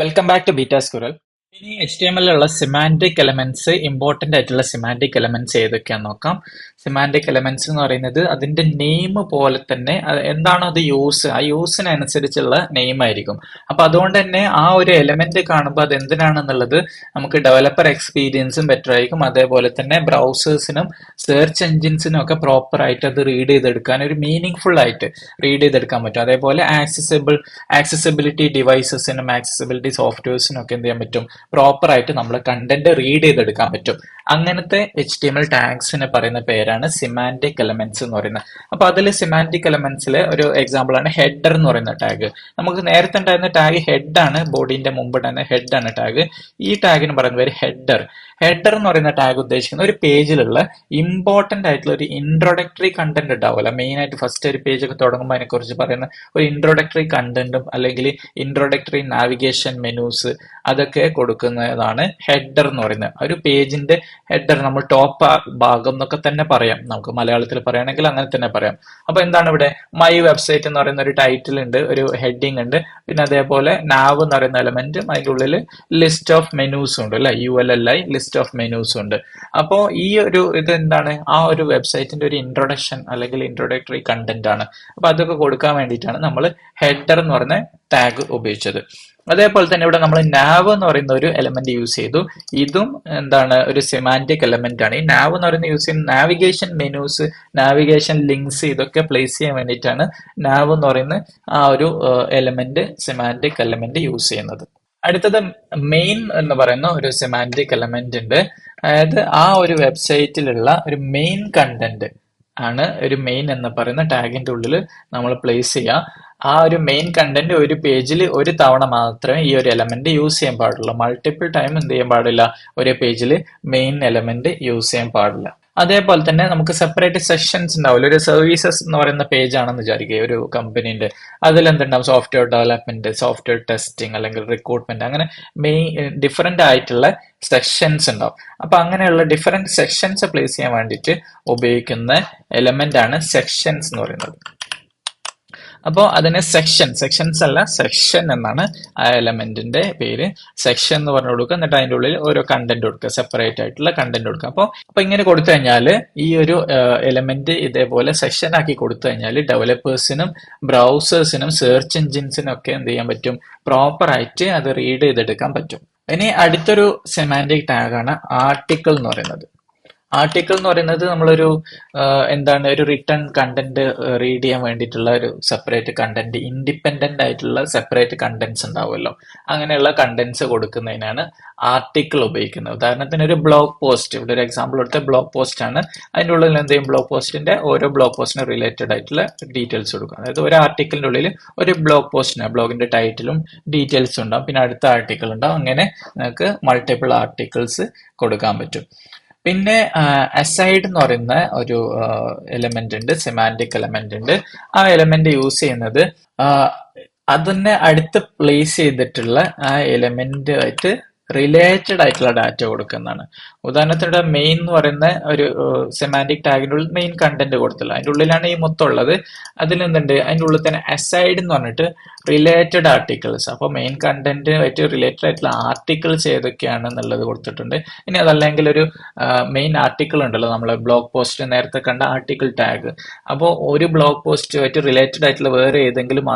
Welcome back to beta squirrel. ഇനി HTML ഉള്ള semantic elements, important ആയിട്ടുള്ള സിമാൻറ്റിക് എലമെന്റ്സ് ഏതൊക്കെയാന്ന് നോക്കാം. സിമാൻറ്റിക് എലമെന്റ്സ് എന്ന് പറയുന്നത് അതിന്റെ നെയിം പോലെ തന്നെ എന്താണോ അത് യൂസ്, ആ യൂസിനനുസരിച്ചുള്ള നെയിം ആയിരിക്കും. അപ്പൊ അതുകൊണ്ട് തന്നെ ആ ഒരു എലമെന്റ് കാണുമ്പോൾ അത് എന്തിനാണെന്നുള്ളത് നമുക്ക് ഡെവലപ്പർ എക്സ്പീരിയൻസും ബെറ്റർ ആയിരിക്കും. അതേപോലെ തന്നെ ബ്രൗസേഴ്സിനും സെർച്ച് എഞ്ചിൻസിനും ഒക്കെ പ്രോപ്പർ ആയിട്ട് അത് റീഡ് ചെയ്തെടുക്കാൻ, ഒരു മീനിങ് ഫുൾ ആയിട്ട് റീഡ് ചെയ്തെടുക്കാൻ പറ്റും. അതേപോലെ ആക്സസിബിലിറ്റി ഡിവൈസസിനും ആക്സസിബിലിറ്റി സോഫ്റ്റ്വെയർസിനും ഒക്കെ എന്ത് ചെയ്യാൻ പറ്റും, പ്രോപ്പർ ആയിട്ട് നമ്മൾ കണ്ടന്റ് റീഡ് ചെയ്തെടുക്കാൻ പറ്റും. അങ്ങനത്തെ HTML ടാഗ്സിന് പറയുന്ന പേരാണ് സിമാൻറ്റിക് എലമെന്റ്സ് എന്ന് പറയുന്നത്. അപ്പൊ അതിൽ സിമാൻറ്റിക് എലമെന്റ്സിലെ ഒരു എക്സാമ്പിൾ ആണ് ഹെഡർ എന്ന് പറയുന്ന ടാഗ്. നമുക്ക് നേരത്തെ ഉണ്ടായിരുന്ന ടാഗ് ഹെഡ് ആണ്, ബോഡീന്റെ മുമ്പ് ഉണ്ടായിരുന്ന ഹെഡ് ആണ് ടാഗ്. ഈ ടാഗിന് പറയുന്ന പേര് ഹെഡർ. ഹെഡർ എന്ന് പറയുന്ന ടാഗ് ഉദ്ദേശിക്കുന്ന ഒരു പേജിലുള്ള ഇമ്പോർട്ടന്റ് ആയിട്ടുള്ള ഒരു ഇൻട്രോഡക്ടറി കണ്ടന്റ് ഉണ്ടാവില്ല. മെയിൻ ആയിട്ട് ഫസ്റ്റ് ഒരു പേജ് ഒക്കെ തുടങ്ങുമ്പോൾ അതിനെക്കുറിച്ച് പറയുന്ന ഒരു ഇൻട്രോഡക്ടറി കണ്ടന്റും അല്ലെങ്കിൽ ഇൻട്രോഡക്ടറി നാവിഗേഷൻ മെനൂസ് അതൊക്കെ കൊടുക്കുന്നതാണ് ഹെഡർ എന്ന് പറയുന്നത്. ഒരു പേജിന്റെ ഹെഡർ നമ്മൾ ടോപ്പ് ഭാഗം എന്നൊക്കെ തന്നെ പറയാം, നമുക്ക് മലയാളത്തിൽ പറയുകയാണെങ്കിൽ അങ്ങനെ തന്നെ പറയാം. അപ്പൊ എന്താണ് ഇവിടെ മൈ വെബ്സൈറ്റ് എന്ന് പറയുന്ന ഒരു ടൈറ്റിൽ ഉണ്ട്, ഒരു ഹെഡിങ് ഉണ്ട്, പിന്നെ അതേപോലെ നാവ് എന്ന് പറയുന്ന എലമെന്റും അതിൻ്റെ ഉള്ളിൽ ലിസ്റ്റ് ഓഫ് മെനൂസും ഉണ്ട് അല്ലെ, ULLI ലിസ്റ്റ് ഓഫ് മെനൂസും ഉണ്ട്. അപ്പോൾ ഈ ഒരു ഇത് എന്താണ്, ആ ഒരു വെബ്സൈറ്റിന്റെ ഒരു ഇൻട്രൊഡക്ഷൻ അല്ലെങ്കിൽ ഇൻട്രൊഡക്ടറി കണ്ടന്റ് ആണ്. അപ്പൊ അതൊക്കെ കൊടുക്കാൻ വേണ്ടിയിട്ടാണ് നമ്മൾ ഹെഡർ എന്ന് പറയുന്ന ടാഗ് ഉപയോഗിച്ചത്. അതേപോലെ തന്നെ ഇവിടെ നമ്മൾ നാവ് എന്ന് പറയുന്ന ഒരു എലമെന്റ് യൂസ് ചെയ്തു. ഇതും എന്താണ്, ഒരു സെമാന്റിക് എലമെന്റ് ആണ്. ഈ നാവ് എന്ന് പറയുന്ന യൂസ് ചെയ്യുന്ന നാവിഗേഷൻ മെനൂസ്, നാവിഗേഷൻ ലിങ്ക്സ് ഇതൊക്കെ പ്ലേസ് ചെയ്യാൻ വേണ്ടിയിട്ടാണ് നാവ് എന്ന് പറയുന്ന ആ ഒരു എലമെന്റ്, സെമാന്റിക് എലമെന്റ് യൂസ് ചെയ്യുന്നത്. അടുത്തത് മെയിൻ എന്ന് പറയുന്ന ഒരു സെമാന്റിക് എലമെന്റ് ഉണ്ട്. അതായത് ആ ഒരു വെബ്സൈറ്റിലുള്ള ഒരു മെയിൻ കണ്ടന്റ് ആണ് ഒരു മെയിൻ എന്ന് പറയുന്ന ടാഗിന്റെ ഉള്ളിൽ നമ്മൾ പ്ലേസ് ചെയ്യുക. ആ ഒരു മെയിൻ കണ്ടന്റ് ഒരു പേജിൽ ഒരു തവണ മാത്രമേ ഈ ഒരു എലമെന്റ് യൂസ് ചെയ്യാൻ പാടുള്ളൂ. മൾട്ടിപ്പിൾ ടൈം എന്ത് ചെയ്യാൻ പാടില്ല, ഒരു പേജിൽ മെയിൻ എലമെന്റ് യൂസ് ചെയ്യാൻ പാടില്ല. അതേപോലെ തന്നെ നമുക്ക് സെപ്പറേറ്റ് സെഷൻസ് ഉണ്ടാവില്ല. ഒരു സർവീസസ് എന്ന് പറയുന്ന പേജ് ആണെന്ന് വിചാരിക്കുക, ഒരു കമ്പനീന്റെ. അതിൽ എന്തുണ്ടാവും, സോഫ്റ്റ്വെയർ ഡെവലപ്മെന്റ്, സോഫ്റ്റ്വെയർ ടെസ്റ്റിംഗ് അല്ലെങ്കിൽ റിക്രൂട്ട്മെന്റ്, അങ്ങനെ ഡിഫറെന്റ് ആയിട്ടുള്ള സെക്ഷൻസ് ഉണ്ടാവും. അപ്പൊ അങ്ങനെയുള്ള ഡിഫറെന്റ് സെക്ഷൻസ് പ്ലേസ് ചെയ്യാൻ വേണ്ടിയിട്ട് ഉപയോഗിക്കുന്ന എലമെന്റ് ആണ് സെക്ഷൻസ് എന്ന് പറയുന്നത്. അപ്പോൾ അതിന് സെക്ഷൻസ് അല്ല, സെക്ഷൻ എന്നാണ് ആ എലമെന്റിന്റെ പേര്. സെക്ഷൻ എന്ന് പറഞ്ഞു കൊടുക്കുക, എന്നിട്ട് അതിൻ്റെ ഉള്ളിൽ ഓരോ കണ്ടന്റ് കൊടുക്കുക, സെപ്പറേറ്റ് ആയിട്ടുള്ള കണ്ടന്റ് കൊടുക്കുക. അപ്പോൾ ഇങ്ങനെ കൊടുത്തു കഴിഞ്ഞാൽ ഈ ഒരു എലമെന്റ് ഇതേപോലെ സെക്ഷൻ ആക്കി കൊടുത്തു കഴിഞ്ഞാൽ ഡെവലപ്പേഴ്സിനും ബ്രൗസേഴ്സിനും സെർച്ച് എഞ്ചിൻസിനും ഒക്കെ എന്ത് ചെയ്യാൻ പറ്റും, പ്രോപ്പർ ആയിട്ട് അത് റീഡ് ചെയ്തെടുക്കാൻ പറ്റും. ഇനി അടുത്തൊരു സെമാന്റിക് ടാഗാണ് ആർട്ടിക്കിൾ എന്ന് പറയുന്നത്. ആർട്ടിക്കിൾ എന്ന് പറയുന്നത് നമ്മളൊരു എന്താണ്, ഒരു റിട്ടേൺ കണ്ടന്റ് റീഡ് ചെയ്യാൻ വേണ്ടിയിട്ടുള്ള ഒരു സെപ്പറേറ്റ് കണ്ടന്റ്, ഇൻഡിപെൻഡന്റ് ആയിട്ടുള്ള സെപ്പറേറ്റ് കണ്ടന്റ്സ് ഉണ്ടാവുമല്ലോ, അങ്ങനെയുള്ള കണ്ടന്റ്സ് കൊടുക്കുന്നതിനാണ് ആർട്ടിക്കിൾ ഉപയോഗിക്കുന്നത്. ഉദാഹരണത്തിന് ഒരു ബ്ലോഗ് പോസ്റ്റ്, ഇവിടെ ഒരു എക്സാമ്പിൾ എടുത്ത ബ്ലോഗ് പോസ്റ്റ് ആണ്. അതിൻ്റെ ഉള്ളിൽ എന്ത് ചെയ്യും, ബ്ലോഗ് പോസ്റ്റിന്റെ ഓരോ ബ്ലോഗ് പോസ്റ്റിന് റിലേറ്റഡ് ആയിട്ടുള്ള ഡീറ്റെയിൽസ് കൊടുക്കും. അതായത് ഒരു ആർട്ടിക്കിളിന്റെ ഉള്ളിൽ ഒരു ബ്ലോഗ് പോസ്റ്റിന് ബ്ലോഗിന്റെ ടൈറ്റിലും ഡീറ്റെയിൽസും ഉണ്ടാവും, പിന്നെ അടുത്ത ആർട്ടിക്കിൾ ഉണ്ടാവും. അങ്ങനെ നിങ്ങൾക്ക് മൾട്ടിപ്പിൾ ആർട്ടിക്കിൾസ് കൊടുക്കാൻ പറ്റും. പിന്നെ അസൈഡ് എന്ന് പറയുന്ന ഒരു എലമെന്റ് ഉണ്ട്, സെമാന്റിക് എലമെന്റ് ഉണ്ട്. ആ എലമെന്റ് യൂസ് ചെയ്യുന്നത് അതിനെ അടുത്ത് പ്ലേസ് ചെയ്തിട്ടുള്ള ആ എലമെന്റ് ആയിട്ട് റിലേറ്റഡ് ആയിട്ടുള്ള ഡാറ്റ കൊടുക്കുന്നതാണ്. ഉദാഹരണത്തിന് മെയിൻ എന്ന് പറയുന്ന ഒരു സെമാന്റിക് ടാഗിന്റെ ഉള്ളിൽ മെയിൻ കണ്ടന്റ് കൊടുത്തില്ല, അതിന്റെ ഉള്ളിലാണ് ഈ മൊത്തം ഉള്ളത്. അതിലെന്തുണ്ട്, അതിന്റെ ഉള്ളിൽ തന്നെ അസൈഡ് എന്ന് പറഞ്ഞിട്ട് റിലേറ്റഡ് ആർട്ടിക്കിൾസ്, അപ്പോൾ മെയിൻ കണ്ടന്റ് ആയിട്ട് റിലേറ്റഡ് ആയിട്ടുള്ള ആർട്ടിക്കിൾസ് ഏതൊക്കെയാണ് എന്നുള്ളത് കൊടുത്തിട്ടുണ്ട്. ഇനി അതല്ലെങ്കിൽ ഒരു മെയിൻ ആർട്ടിക്കിൾ ഉണ്ടല്ലോ, നമ്മൾ ബ്ലോഗ് പോസ്റ്റ് നേരത്തെ കണ്ട ആർട്ടിക്കിൾ ടാഗ്. അപ്പോൾ ഒരു ബ്ലോഗ് പോസ്റ്റുമായിട്ട് റിലേറ്റഡ് ആയിട്ടുള്ള വേറെ ഏതെങ്കിലും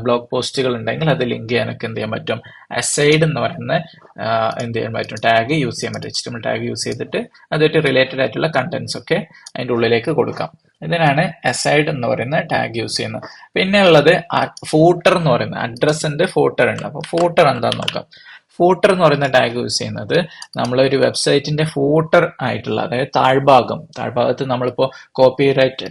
ബ്ലോഗ് പോസ്റ്റുകൾ ഉണ്ടെങ്കിൽ അത് ലിങ്ക് ചെയ്യാനൊക്കെ എന്ത് ചെയ്യാൻ പറ്റും, അസൈഡ് എന്ന് പറയുന്ന എന്ത് ചെയ്യാൻ പറ്റും, ടാഗ് യൂസ് ചെയ്യാൻ പറ്റും. HTML ടാഗ് യൂസ് ചെയ്തിട്ട് അതായിട്ട് റിലേറ്റഡ് ആയിട്ടുള്ള കണ്ടന്റ്സ് ഒക്കെ അതിൻ്റെ ഉള്ളിലേക്ക് കൊടുക്കാം. ഇതിനാണ് അസൈഡ് എന്ന് പറയുന്ന ടാഗ് യൂസ് ചെയ്യുന്നത്. പിന്നെ ഉള്ളത് ഫൂട്ടർ എന്ന് പറയുന്നത്, അഡ്രസ് ഉണ്ട്, ഫൂട്ടർ ഉണ്ട്. അപ്പോൾ ഫൂട്ടർ എന്താന്ന് നോക്കാം. ഫൂട്ടർ എന്ന് പറയുന്ന ടാഗ് യൂസ് ചെയ്യുന്നത് നമ്മളൊരു വെബ്സൈറ്റിന്റെ ഫൂട്ടർ ആയിട്ടുള്ള, അതായത് താഴ്ഭാഗത്ത് നമ്മളിപ്പോൾ കോപ്പിറൈറ്റ്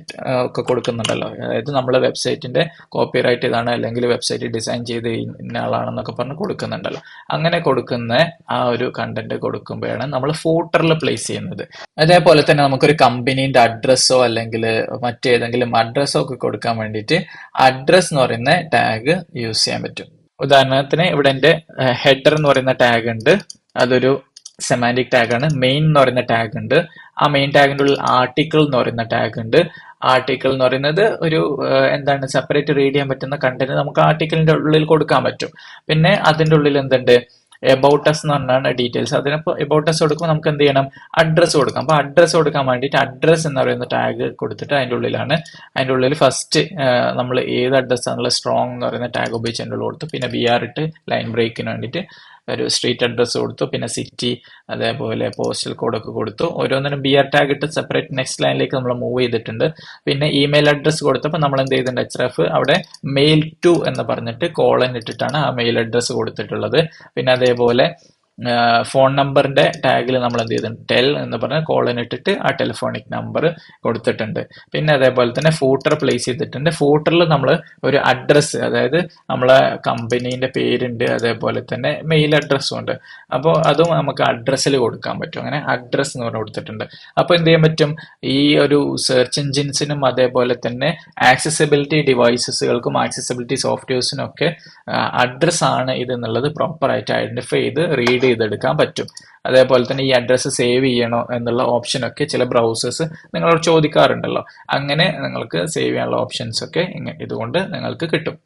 ഒക്കെ കൊടുക്കുന്നുണ്ടല്ലോ, അതായത് നമ്മളെ വെബ്സൈറ്റിന്റെ കോപ്പിറൈറ്റ് ഇതാണ് അല്ലെങ്കിൽ വെബ്സൈറ്റ് ഡിസൈൻ ചെയ്ത് ഇന്ന ആളാണെന്നൊക്കെ പറഞ്ഞ് കൊടുക്കുന്നുണ്ടല്ലോ, അങ്ങനെ കൊടുക്കുന്ന ആ ഒരു കണ്ടന്റ് കൊടുക്കുമ്പോഴാണ് നമ്മൾ ഫൂട്ടറിൽ പ്ലേസ് ചെയ്യുന്നത്. അതേപോലെ തന്നെ നമുക്കൊരു കമ്പനീന്റെ അഡ്രസ്സോ അല്ലെങ്കിൽ മറ്റേതെങ്കിലും അഡ്രസ്സോ ഒക്കെ കൊടുക്കാൻ വേണ്ടിയിട്ട് അഡ്രസ് എന്ന് പറയുന്ന ടാഗ് യൂസ് ചെയ്യാൻ പറ്റും. ഉദാഹരണത്തിന് ഇവിടെ എന്റെ ഹെഡർ എന്ന് പറയുന്ന ടാഗ് ഉണ്ട്, അതൊരു സെമാന്റിക് ടാഗ് ആണ്. മെയിൻ എന്ന് പറയുന്ന ടാഗ് ഉണ്ട്, ആ മെയിൻ ടാഗിന്റെ ഉള്ളിൽ ആർട്ടിക്കിൾ എന്ന് പറയുന്ന ടാഗ് ഉണ്ട്, ആർട്ടിക്കിൾ എന്ന് പറയുന്നത് ഒരു എന്താണ് സെപ്പറേറ്റ് റീഡ് ചെയ്യാൻ പറ്റുന്ന കണ്ടന്റ് നമുക്ക് ആർട്ടിക്കിളിന്റെ ഉള്ളിൽ കൊടുക്കാൻ പറ്റും. പിന്നെ അതിന്റെ ഉള്ളിൽ എന്തുണ്ട്, എബൌട്ട് അസ് എന്ന് പറഞ്ഞാണ് ഡീറ്റെയിൽസ്. അതിനിപ്പോൾ എബൌട്ട് അസ് കൊടുക്കുമ്പോൾ നമുക്ക് എന്ത് ചെയ്യണം, അഡ്രസ്സ് കൊടുക്കാം. അപ്പൊ അഡ്രസ്സ് കൊടുക്കാൻ വേണ്ടിയിട്ട് അഡ്രസ്സ് എന്ന് പറയുന്ന ടാഗ് കൊടുത്തിട്ട് അതിന്റെ ഉള്ളിൽ ഫസ്റ്റ് നമ്മൾ ഏത് അഡ്രസ് ആണുള്ള സ്ട്രോങ് എന്ന് പറയുന്ന ടാഗ് ഉപയോഗിച്ച് അതിൻ്റെ ഉള്ളിൽ കൊടുത്തു. പിന്നെ BR ഇട്ട് ലൈൻ ബ്രേക്കിന് വേണ്ടിയിട്ട് ഒരു സ്ട്രീറ്റ് അഡ്രസ്സ് കൊടുത്തു. പിന്നെ സിറ്റി, അതേപോലെ പോസ്റ്റൽ കോഡൊക്കെ കൊടുത്തു. ഓരോന്നിനും BR ടാഗ് ഇട്ട് സെപ്പറേറ്റ് നെക്സ്റ്റ് ലൈനിലേക്ക് നമ്മൾ മൂവ് ചെയ്തിട്ടുണ്ട്. പിന്നെ ഇമെയിൽ അഡ്രസ്സ് കൊടുത്തപ്പോൾ നമ്മൾ എന്ത് ചെയ്തിട്ടുണ്ട്, href അവിടെ മെയിൽ ടു എന്ന് പറഞ്ഞിട്ട് കോളൻ ഇട്ടിട്ടാണ് ആ മെയിൽ അഡ്രസ്സ് കൊടുത്തിട്ടുള്ളത്. പിന്നെ അതേപോലെ ഫോൺ നമ്പറിന്റെ ടാഗിൽ നമ്മൾ എന്ത് ചെയ്തിട്ടുണ്ട്, ടെൽ എന്ന് പറഞ്ഞ കോളൻ ഇട്ടിട്ട് ആ ടെലിഫോണിക് നമ്പർ കൊടുത്തിട്ടുണ്ട്. പിന്നെ അതേപോലെ തന്നെ ഫൂട്ടർ പ്ലേസ് ചെയ്തിട്ടുണ്ട്. ഫൂട്ടറിൽ നമ്മൾ ഒരു അഡ്രസ്സ്, അതായത് നമ്മളെ കമ്പനീന്റെ പേരുണ്ട്, അതേപോലെ തന്നെ മെയിൽ അഡ്രസ്സും ഉണ്ട്. അപ്പോൾ അതും നമുക്ക് അഡ്രസ്സിൽ കൊടുക്കാൻ പറ്റും. അങ്ങനെ അഡ്രസ്സ് എന്ന് പറഞ്ഞ് കൊടുത്തിട്ടുണ്ട്. അപ്പോൾ എന്ത് ചെയ്യാൻ പറ്റും, ഈ ഒരു സെർച്ച് എഞ്ചിൻസിനും അതേപോലെ തന്നെ ആക്സസിബിലിറ്റി ഡിവൈസസുകൾക്കും ആക്സസിബിലിറ്റി സോഫ്റ്റ്വെയർസിനും ഒക്കെ അഡ്രസ് ആണ് ഇത് എന്നുള്ളത് പ്രോപ്പർ ആയിട്ട് ഐഡന്റിഫൈ ചെയ്ത് റീഡ് ചെയ്തെടുക്കാൻ പറ്റും. അതേപോലെ തന്നെ ഈ അഡ്രസ്സ് സേവ് ചെയ്യണോ എന്നുള്ള ഓപ്ഷനൊക്കെ ചില ബ്രൗസേഴ്സ് നിങ്ങളോട് ചോദിക്കാറുണ്ടല്ലോ. അങ്ങനെ നിങ്ങൾക്ക് സേവ് ചെയ്യാനുള്ള ഓപ്ഷൻസ് ഒക്കെ ഇതുകൊണ്ട് നിങ്ങൾക്ക് കിട്ടും.